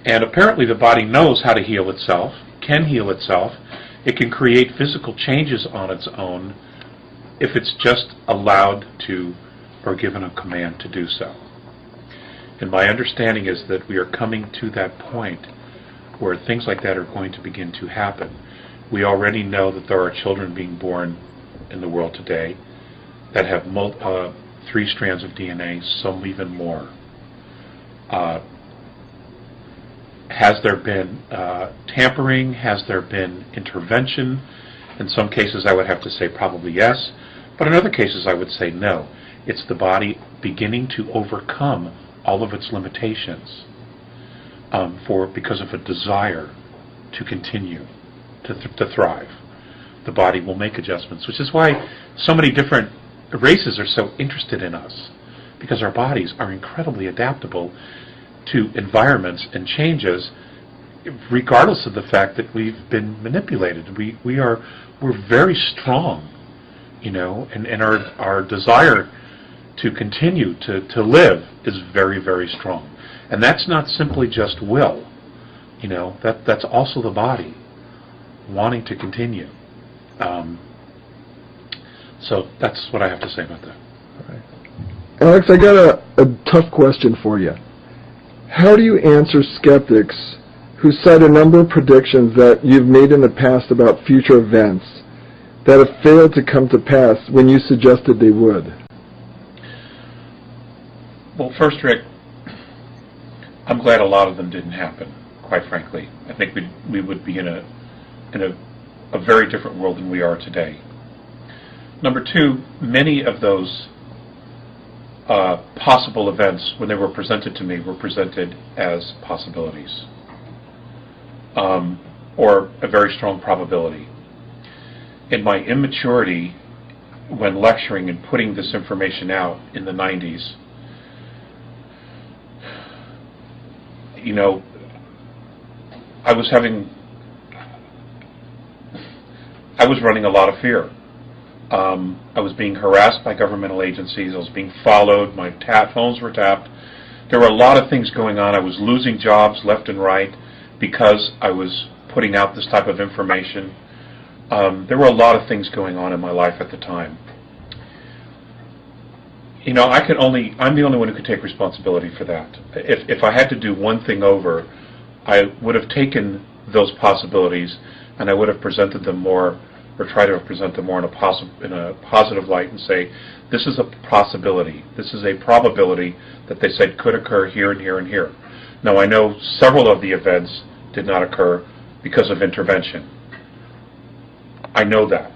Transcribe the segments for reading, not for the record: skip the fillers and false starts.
And apparently the body knows how to heal itself, can heal itself. It can create physical changes on its own if it's just allowed to or given a command to do so. And my understanding is that we are coming to that point where things like that are going to begin to happen. We already know that there are children being born in the world today that have 3 strands of DNA, some even more. Has there been tampering? Has there been intervention? In some cases I would have to say probably yes, but in other cases I would say no. It's the body beginning to overcome all of its limitations because of a desire to continue to thrive. The body will make adjustments, which is why so many different races are so interested in us, because our bodies are incredibly adaptable to environments and changes, regardless of the fact that we've been manipulated. We're very strong, and our desire to continue to live is very, very strong. And that's not simply just will, that's also the body wanting to continue. So that's what I have to say about that. All right. Alex, I got a tough question for you. How do you answer skeptics who cite a number of predictions that you've made in the past about future events that have failed to come to pass when you suggested they would? Well, first, Rick, I'm glad a lot of them didn't happen, quite frankly. I think we would be in a very different world than we are today. Number 2, many of those possible events, when they were presented to me, were presented as possibilities, or a very strong probability. In my immaturity, when lecturing and putting this information out in the 90s, I was running a lot of fear. I was being harassed by governmental agencies. I was being followed. My phones were tapped. There were a lot of things going on. I was losing jobs left and right because I was putting out this type of information. There were a lot of things going on in my life at the time. I'm the only one who could take responsibility for that. If I had to do one thing over, I would have taken those possibilities and I would have presented them more, or try to present them more in a positive light and say, this is a possibility, this is a probability that they said could occur here and here and here. Now I know several of the events did not occur because of intervention. I know that.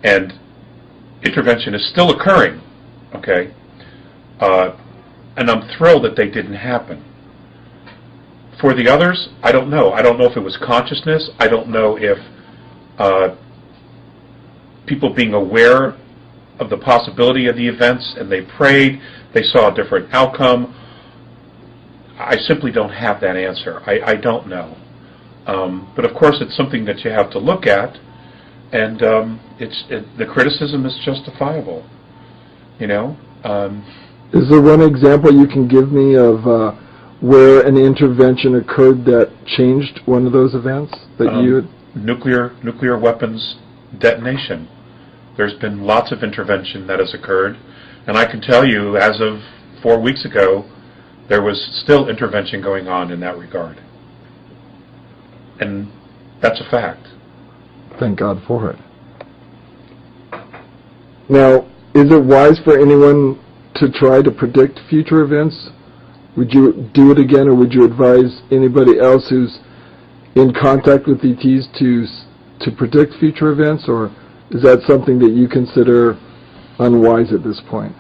And intervention is still occurring, okay? And I'm thrilled that they didn't happen. For the others, I don't know. I don't know if it was consciousness. I don't know if people being aware of the possibility of the events and they prayed, they saw a different outcome. I simply don't have that answer. I don't know. But of course it's something that you have to look at, and the criticism is justifiable. Is there one example you can give me of where an intervention occurred that changed one of those events that you had? Nuclear weapons detonation. There's been lots of intervention that has occurred, and I can tell you, as of 4 weeks ago, there was still intervention going on in that regard. And that's a fact. Thank God for it. Now, is it wise for anyone to try to predict future events? Would you do it again, or would you advise anybody else who's in contact with ETs to predict future events, or is that something that you consider unwise at this point?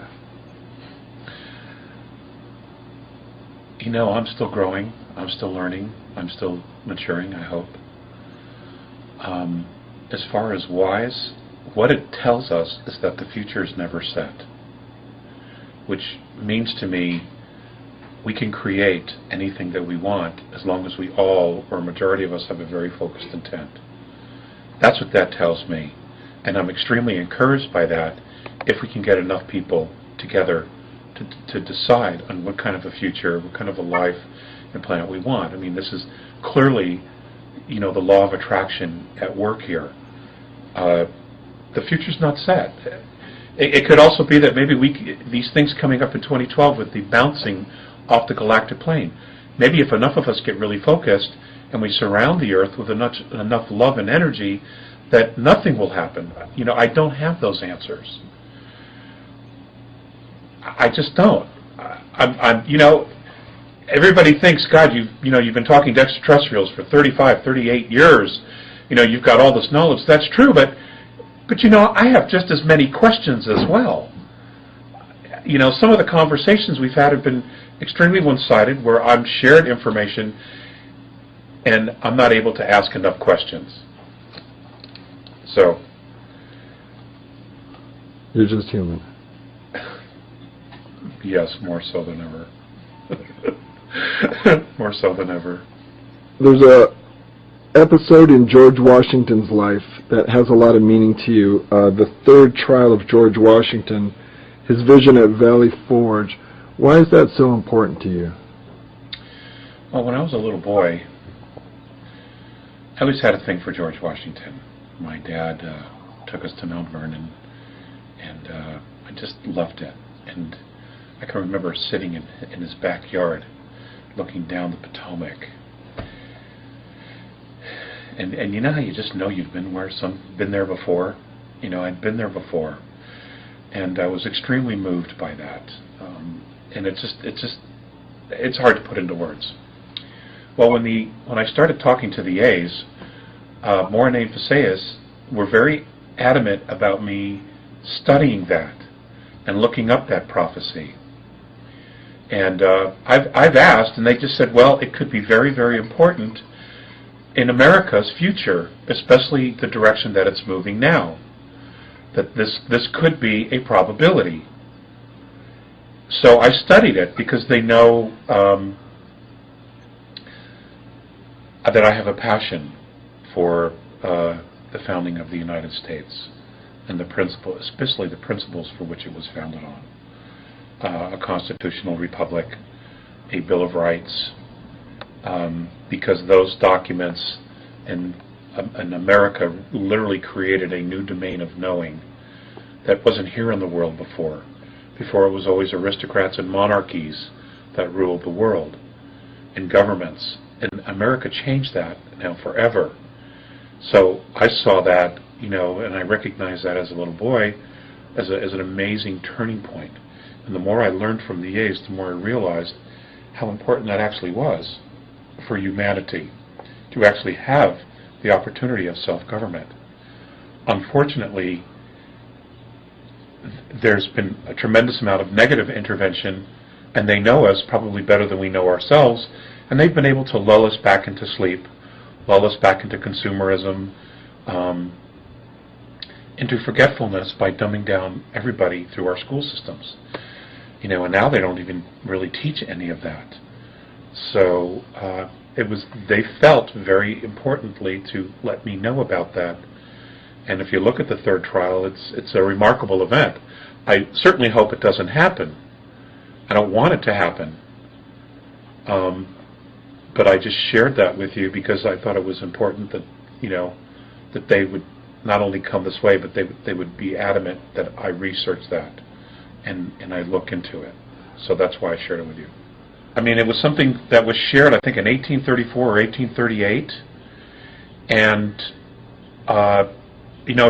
I'm still growing. I'm still learning. I'm still maturing, I hope. As far as wise, what it tells us is that the future is never set, which means to me we can create anything that we want as long as we all, or a majority of us, have a very focused intent. That's what that tells me. And I'm extremely encouraged by that if we can get enough people together to decide on what kind of a future, what kind of a life and planet we want. I mean, this is clearly, the law of attraction at work here. The future's not set. It could also be that maybe these things coming up in 2012 with the bouncing off the galactic plane, maybe if enough of us get really focused and we surround the Earth with enough love and energy, that nothing will happen. I don't have those answers. I just don't. Everybody thinks, God, you've been talking to extraterrestrials for 35, 38 years. You've got all this knowledge. That's true, but I have just as many questions as well. Some of the conversations we've had have been extremely one-sided, where I'm shared information and I'm not able to ask enough questions. So, you're just human. Yes, more so than ever. More so than ever. There's a episode in George Washington's life that has a lot of meaning to you. The third trial of George Washington, his vision at Valley Forge. Why is that so important to you? Well, when I was a little boy, I always had a thing for George Washington. My dad took us to Mount Vernon, and I just loved it. And I can remember sitting in his backyard, looking down the Potomac. And how you just know you've been there before? I'd been there before. And I was extremely moved by that. And it's hard to put into words. Well, when I started talking to the A's, Morin and Faceas were very adamant about me studying that and looking up that prophecy. And I've asked, and they just said, well, it could be very, very important in America's future, especially the direction that it's moving now, that this could be a probability. So I studied it because they know that I have a passion for the founding of the United States and especially the principles for which it was founded on. A constitutional republic, a Bill of Rights, because those documents in America literally created a new domain of knowing that wasn't here in the world before. Before, it was always aristocrats and monarchies that ruled the world, and governments. And America changed that now forever. So I saw that, and I recognized that as a little boy as an amazing turning point. And the more I learned from the A's, the more I realized how important that actually was for humanity, to actually have the opportunity of self-government. Unfortunately, there's been a tremendous amount of negative intervention, and they know us probably better than we know ourselves, and they've been able to lull us back into sleep, lull us back into consumerism, into forgetfulness by dumbing down everybody through our school systems. And now they don't even really teach any of that. So they felt very importantly to let me know about that. And if you look at the third trial, it's a remarkable event. I certainly hope it doesn't happen. I don't want it to happen. But I just shared that with you because I thought it was important that, that they would not only come this way, but they would be adamant that I research that and I look into it. So that's why I shared it with you. I mean, it was something that was shared, I think, in 1834 or 1838, and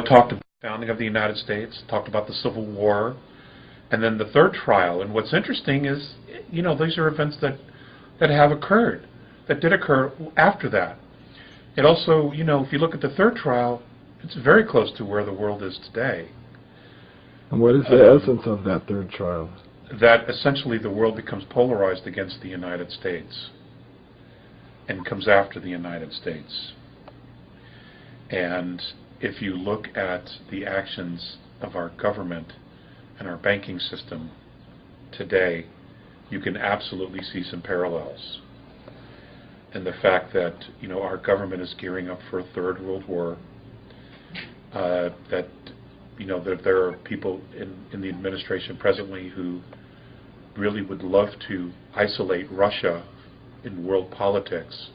talked about the founding of the United States, talked about the Civil War, and then the third trial. And what's interesting is, these are events that have occurred, that did occur after that. It also, if you look at the third trial, it's very close to where the world is today. And what is the essence of that third trial? That essentially the world becomes polarized against the United States and comes after the United States. And if you look at the actions of our government and our banking system today, you can absolutely see some parallels. And the fact that, our government is gearing up for a third world war, that there are people in the administration presently who really would love to isolate Russia in world politics